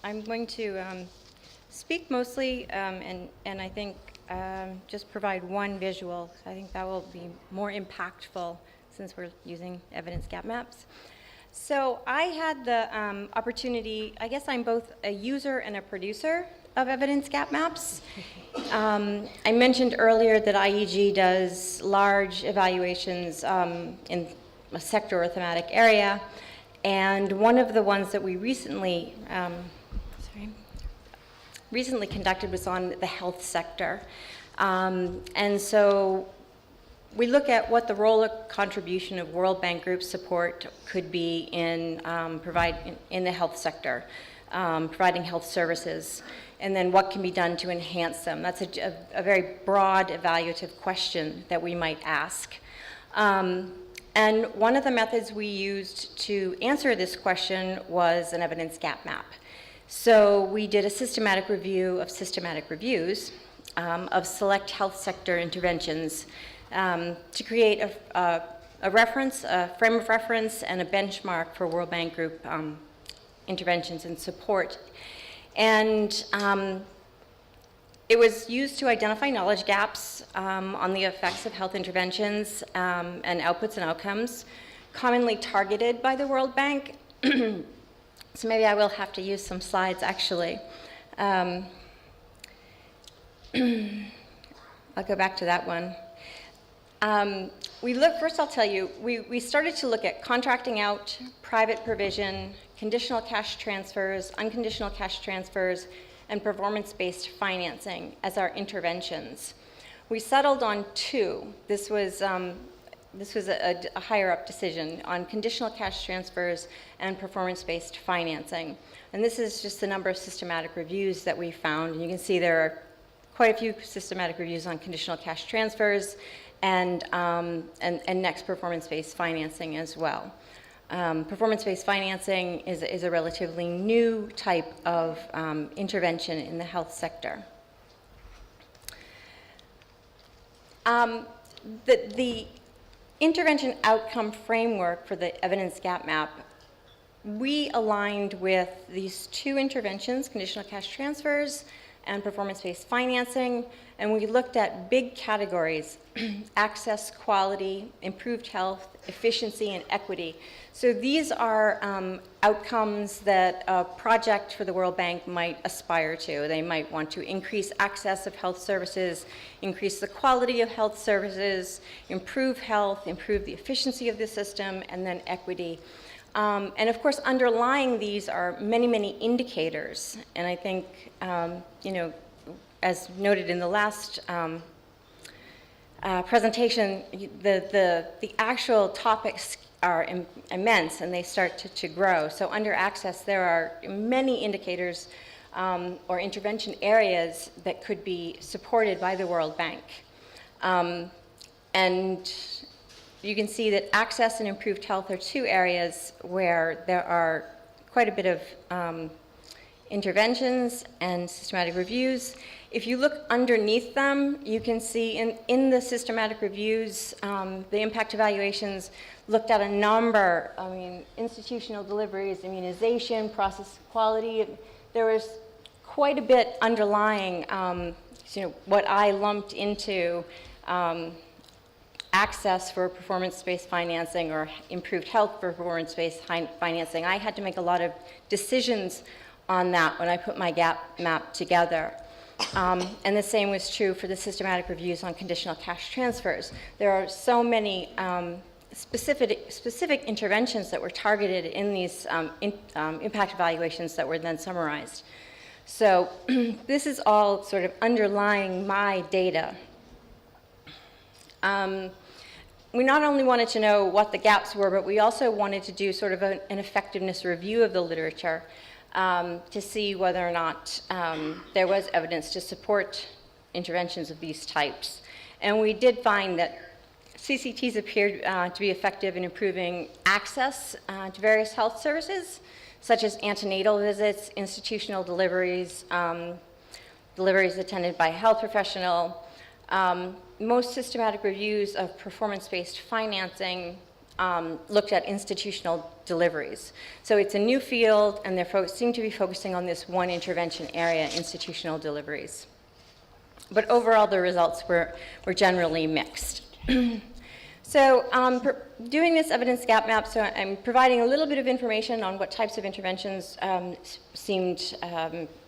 I'm going to speak mostly and I think just provide one visual. I think that will be more impactful since we're using evidence gap maps. So I had the opportunity, I guess I'm both a user and a producer of evidence gap maps. I mentioned earlier that IEG does large evaluations in a sector or thematic area, and one of the ones that we recently conducted was on the health sector. And so we look at what the role or contribution of World Bank Group support could be in in the health sector, providing health services, and then what can be done to enhance them. That's a very broad evaluative question that we might ask. And one of the methods we used to answer this question was an evidence gap map. So we did a systematic review of systematic reviews of select health sector interventions to create a reference, a frame of reference, and a benchmark for World Bank Group interventions and support. And it was used to identify knowledge gaps on the effects of health interventions and outputs and outcomes commonly targeted by the World Bank. So maybe I will have to use some slides, actually. I'll go back to that one. First I'll tell you, we started to look at contracting out, private provision, conditional cash transfers, unconditional cash transfers, and performance-based financing as our interventions. We settled on two. This was a higher-up decision on conditional cash transfers and performance-based financing. And this is just the number of systematic reviews that we found. And you can see there are quite a few systematic reviews on conditional cash transfers and next performance-based financing as well. Performance-based financing is a relatively new type of intervention in the health sector. The intervention outcome framework for the evidence gap map, we aligned with these two interventions, conditional cash transfers and performance-based financing, and we looked at big categories: access, quality, improved health, efficiency, and equity. So these are outcomes that a project for the World Bank might aspire to. They might want to increase access of health services, increase the quality of health services, improve health, improve the efficiency of the system, and then equity. And of course, underlying these are many, many indicators. And I think, as noted in the last presentation, the actual topics are immense, and they start to grow. So under access, there are many indicators or intervention areas that could be supported by the World Bank. And you can see that access and improved health are two areas where there are quite a bit of interventions and systematic reviews. If you look underneath them, you can see in the systematic reviews, the impact evaluations looked at a number, institutional deliveries, immunization, process quality. There was quite a bit underlying, what I lumped into access for performance-based financing or improved health for performance-based financing. I had to make a lot of decisions on that when I put my gap map together. And the same was true for the systematic reviews on conditional cash transfers. There are so many specific interventions that were targeted in these impact evaluations that were then summarized. So this is all sort of underlying my data. We not only wanted to know what the gaps were, but we also wanted to do sort of an effectiveness review of the literature to see whether or not there was evidence to support interventions of these types. And we did find that CCTs appeared to be effective in improving access to various health services, such as antenatal visits, institutional deliveries, deliveries attended by a health professional. Most systematic reviews of performance-based financing looked at institutional deliveries. So it's a new field, and they seem to be focusing on this one intervention area, institutional deliveries. But overall, the results were generally mixed. So doing this evidence gap map, so I'm providing a little bit of information on what types of interventions seemed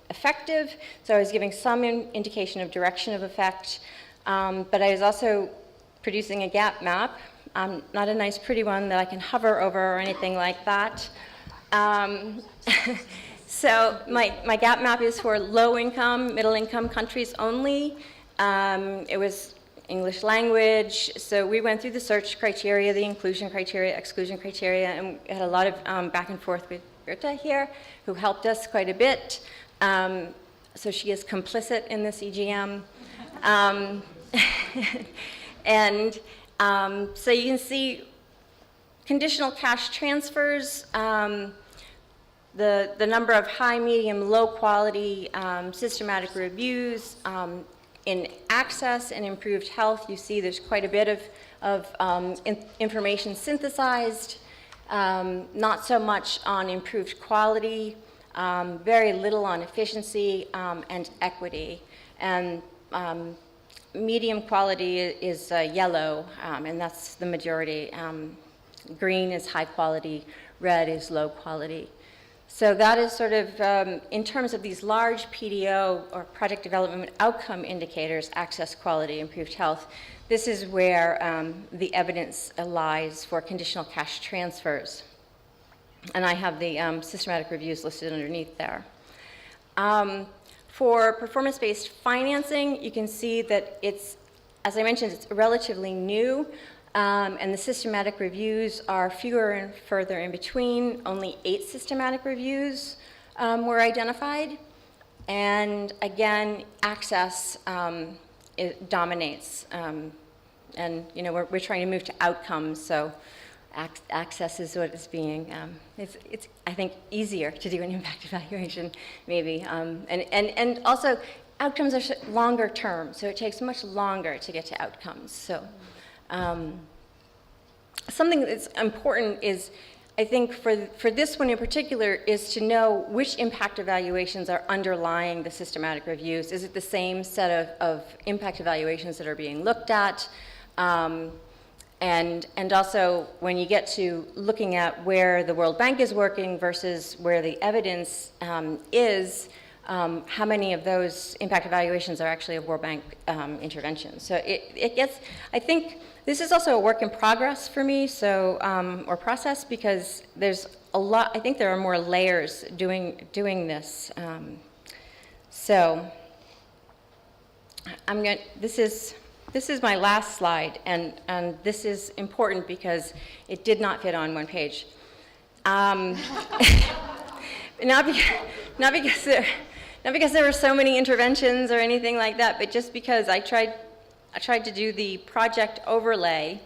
effective. So I was giving some indication of direction of effect, but I was also producing a gap map, not a nice pretty one that I can hover over or anything like that. So my gap map is for low income, middle income countries only. It was English language, so we went through the search criteria, the inclusion criteria, exclusion criteria, and we had a lot of back and forth with Birta here, who helped us quite a bit. So she is complicit in this EGM. And so you can see conditional cash transfers, the number of high, medium, low quality systematic reviews. In access and improved health, you see there's quite a bit of information synthesized, not so much on improved quality, very little on efficiency and equity. And medium quality is yellow, and that's the majority. Green is high quality, red is low quality. So that is sort of, in terms of these large PDO or project development outcome indicators, access, quality, improved health, this is where the evidence lies for conditional cash transfers. And I have the systematic reviews listed underneath there. For performance-based financing, you can see that it's, as I mentioned, it's relatively new. And the systematic reviews are fewer and further in between. Only 8 systematic reviews were identified. And again, access it dominates. And you know, we're trying to move to outcomes, so access is what is being, it's I think, easier to do an impact evaluation, maybe. And also, outcomes are longer term, so it takes much longer to get to outcomes. So. Something that's important is, I think for this one in particular, is to know which impact evaluations are underlying the systematic reviews. Is it the same set of impact evaluations that are being looked at? And also, when you get to looking at where the World Bank is working versus where the evidence is, how many of those impact evaluations are actually of World Bank interventions. So it gets, I think, this is also a work in progress for me, so, or process, because there's a lot, I think there are more layers doing this. So, this is my last slide, and this is important because it did not fit on one page. Not because there were so many interventions or anything like that, but just because I tried to do the project overlay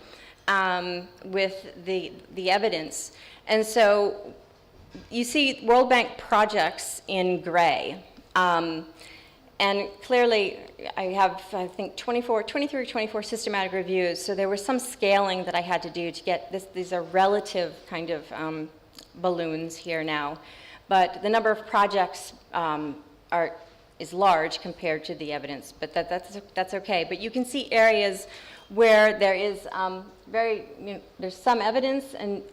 with the evidence. And so you see World Bank projects in gray. And clearly, I have, I think, 23 or 24 systematic reviews, so there was some scaling that I had to do to get this. These are relative kind of balloons here now. But the number of projects is large compared to the evidence, but that's okay. But you can see areas where there is there's some evidence and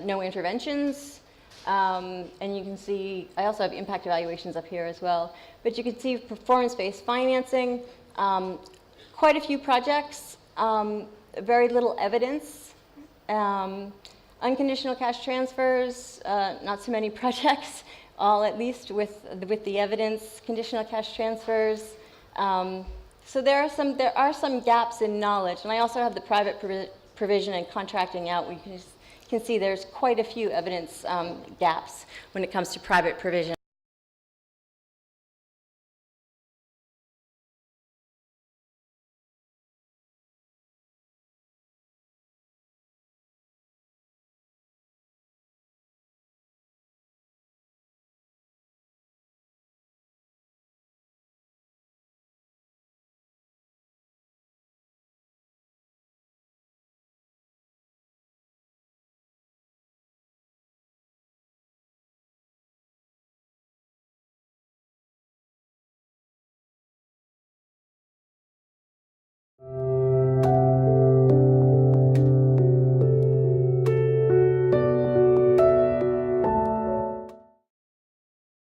no interventions. And you can see, I also have impact evaluations up here as well. But you can see performance-based financing, quite a few projects, very little evidence. Unconditional cash transfers, not so many projects, all at least with the evidence. Conditional cash transfers. So there are some gaps in knowledge, and I also have the private provision and contracting out. We can see there's quite a few evidence gaps when it comes to private provision.